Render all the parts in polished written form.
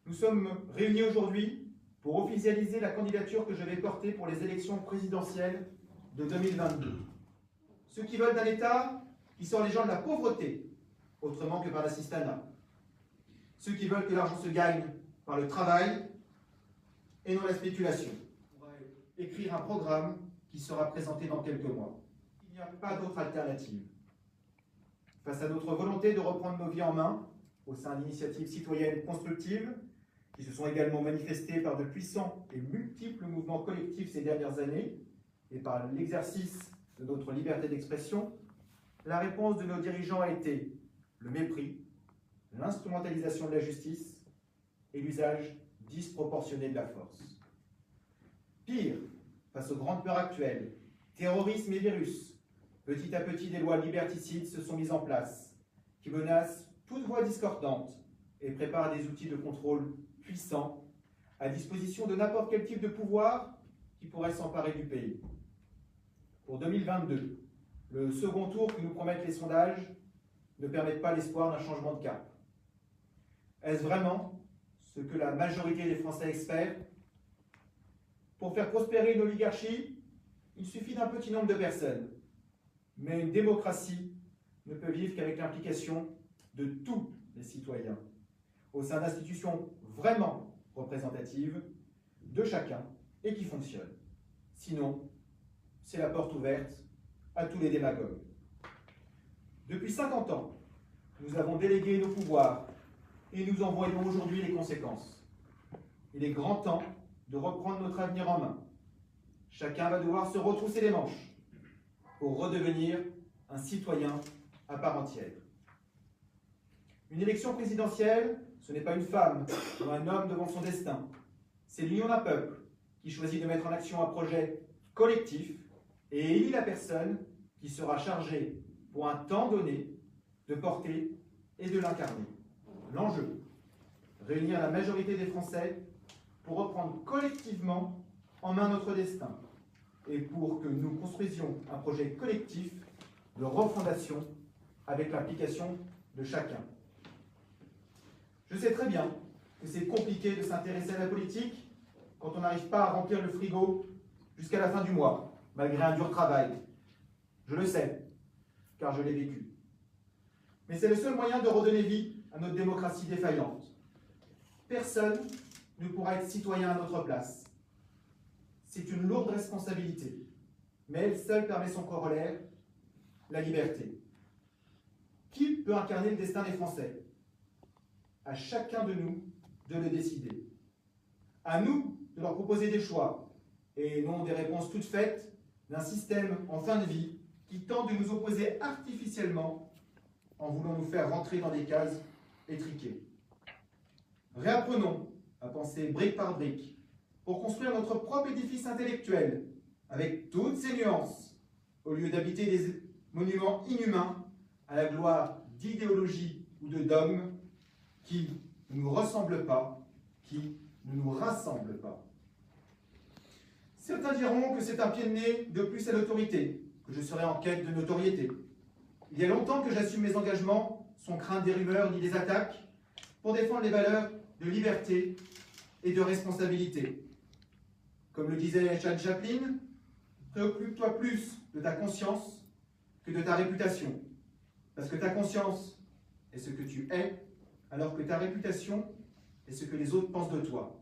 Nous sommes réunis aujourd'hui pour officialiser la candidature que je vais porter pour les élections présidentielles de 2022. Ceux qui veulent d'un État qui sort les gens de la pauvreté, autrement que par l'assistanat. Ceux qui veulent que l'argent se gagne par le travail et non la spéculation. On va écrire un programme qui sera présenté dans quelques mois. Il n'y a pas d'autre alternative. Face à notre volonté de reprendre nos vies en main, au sein d'initiatives citoyennes constructives, qui se sont également manifestées par de puissants et multiples mouvements collectifs ces dernières années, et par l'exercice de notre liberté d'expression, la réponse de nos dirigeants a été le mépris, l'instrumentalisation de la justice et l'usage disproportionné de la force. Pire, face aux grandes peurs actuelles, terrorisme et virus, petit à petit des lois liberticides se sont mises en place, qui menacent toute voix discordante et préparent des outils de contrôle puissants à disposition de n'importe quel type de pouvoir qui pourrait s'emparer du pays. Pour 2022, le second tour que nous promettent les sondages ne permet pas l'espoir d'un changement de cap. Est-ce vraiment ce que la majorité des Français espèrent? Pour faire prospérer une oligarchie, il suffit d'un petit nombre de personnes. Mais une démocratie ne peut vivre qu'avec l'implication de tous les citoyens, au sein d'institutions vraiment représentatives de chacun et qui fonctionnent. Sinon, c'est la porte ouverte à tous les démagogues. Depuis 50 ans, nous avons délégué nos pouvoirs et nous en voyons aujourd'hui les conséquences. Il est grand temps de reprendre notre avenir en main. Chacun va devoir se retrousser les manches pour redevenir un citoyen à part entière. Une élection présidentielle, ce n'est pas une femme ou un homme devant son destin. C'est l'union d'un peuple qui choisit de mettre en action un projet collectif et élit la personne qui sera chargée, pour un temps donné, de porter et de l'incarner. L'enjeu, réunir la majorité des Français pour reprendre collectivement en main notre destin et pour que nous construisions un projet collectif de refondation avec l'implication de chacun. Je sais très bien que c'est compliqué de s'intéresser à la politique quand on n'arrive pas à remplir le frigo jusqu'à la fin du mois, malgré un dur travail. Je le sais, car je l'ai vécu. Mais c'est le seul moyen de redonner vie à notre démocratie défaillante. Personne ne pourra être citoyen à notre place. C'est une lourde responsabilité, mais elle seule permet son corollaire, la liberté. Qui peut incarner le destin des Français? À chacun de nous de le décider. À nous de leur proposer des choix, et non des réponses toutes faites d'un système en fin de vie qui tente de nous opposer artificiellement en voulant nous faire rentrer dans des cases étriquées. Réapprenons à penser brique par brique pour construire notre propre édifice intellectuel avec toutes ses nuances, au lieu d'habiter des monuments inhumains à la gloire d'idéologies ou de dogmes qui ne nous ressemblent pas, qui ne nous rassemblent pas. Certains diront que c'est un pied de nez de plus à l'autorité, que je serai en quête de notoriété. Il y a longtemps que j'assume mes engagements, sans craindre des rumeurs ni des attaques, pour défendre les valeurs de liberté et de responsabilité. Comme le disait Charles Chaplin, préoccupe-toi plus de ta conscience que de ta réputation, parce que ta conscience est ce que tu es, alors que ta réputation est ce que les autres pensent de toi.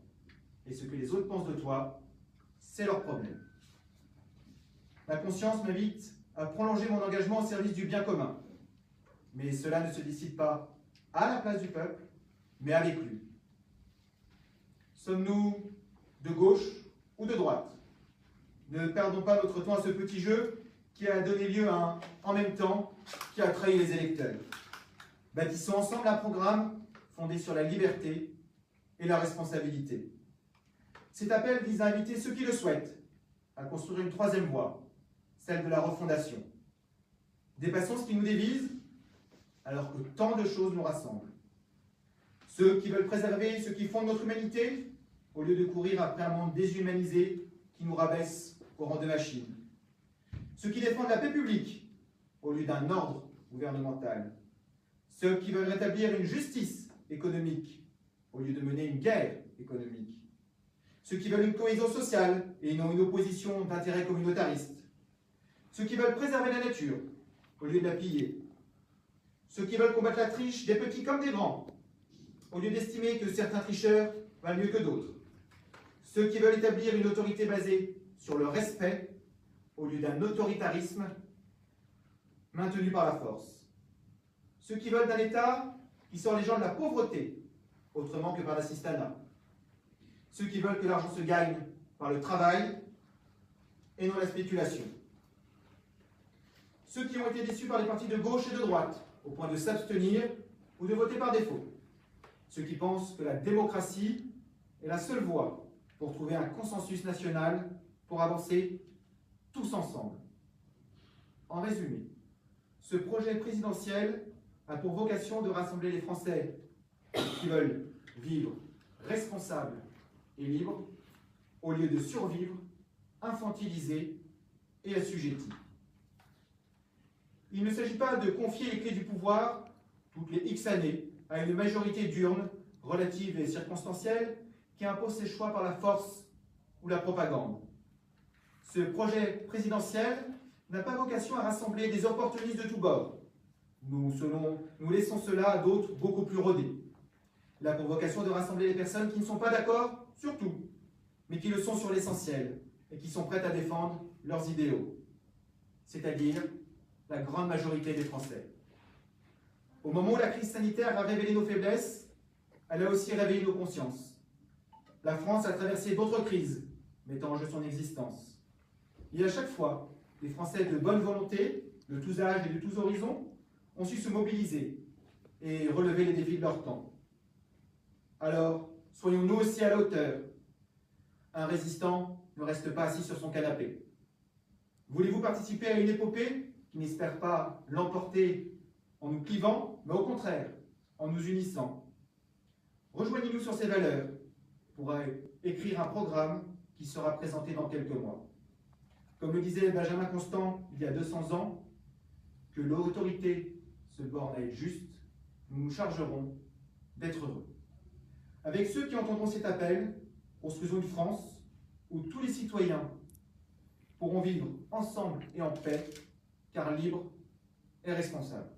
Et ce que les autres pensent de toi, c'est leur problème. Ma conscience m'invite à prolonger mon engagement au service du bien commun. Mais cela ne se décide pas à la place du peuple, mais avec lui. Sommes-nous de gauche ou de droite? Ne perdons pas notre temps à ce petit jeu qui a donné lieu à un « en même temps » qui a trahi les électeurs. Bâtissons ensemble un programme fondé sur la liberté et la responsabilité. Cet appel vise à inviter ceux qui le souhaitent à construire une troisième voie, celle de la refondation. Dépassons ce qui nous divise, alors que tant de choses nous rassemblent. Ceux qui veulent préserver ce qui fonde notre humanité, au lieu de courir après un monde déshumanisé qui nous rabaisse au rang de machines. Ceux qui défendent la paix publique, au lieu d'un ordre gouvernemental. Ceux qui veulent rétablir une justice économique, au lieu de mener une guerre économique. Ceux qui veulent une cohésion sociale et non une opposition d'intérêts communautaristes. Ceux qui veulent préserver la nature au lieu de la piller. Ceux qui veulent combattre la triche des petits comme des grands, au lieu d'estimer que certains tricheurs valent mieux que d'autres. Ceux qui veulent établir une autorité basée sur le respect au lieu d'un autoritarisme maintenu par la force. Ceux qui veulent d'un État qui sort les gens de la pauvreté, autrement que par l'assistanat. Ceux qui veulent que l'argent se gagne par le travail et non la spéculation. Ceux qui ont été déçus par les partis de gauche et de droite, au point de s'abstenir ou de voter par défaut. Ceux qui pensent que la démocratie est la seule voie pour trouver un consensus national pour avancer tous ensemble. En résumé, ce projet présidentiel a pour vocation de rassembler les Français qui veulent vivre responsables et libres au lieu de survivre infantilisés et assujettis. Il ne s'agit pas de confier les clés du pouvoir toutes les X années à une majorité d'urnes relative et circonstancielle qui impose ses choix par la force ou la propagande. Ce projet présidentiel n'a pas vocation à rassembler des opportunistes de tous bords. Nous laissons cela à d'autres beaucoup plus rodés. Il a pour vocation de rassembler les personnes qui ne sont pas d'accord sur tout, mais qui le sont sur l'essentiel et qui sont prêtes à défendre leurs idéaux, c'est-à-dire la grande majorité des Français. Au moment où la crise sanitaire a révélé nos faiblesses, elle a aussi réveillé nos consciences. La France a traversé d'autres crises, mettant en jeu son existence. Et à chaque fois, les Français de bonne volonté, de tous âges et de tous horizons, ont su se mobiliser et relever les défis de leur temps. Alors, soyons nous aussi à la hauteur. Un résistant ne reste pas assis sur son canapé. Voulez-vous participer à une épopée qui n'espère pas l'emporter en nous clivant, mais au contraire, en nous unissant? Rejoignez-nous sur ces valeurs pour écrire un programme qui sera présenté dans quelques mois. Comme le disait Benjamin Constant il y a 200 ans, que l'autorité se borne à être juste, nous nous chargerons d'être heureux. Avec ceux qui entendront cet appel, construisons une France où tous les citoyens pourront vivre ensemble et en paix, car libres et responsables.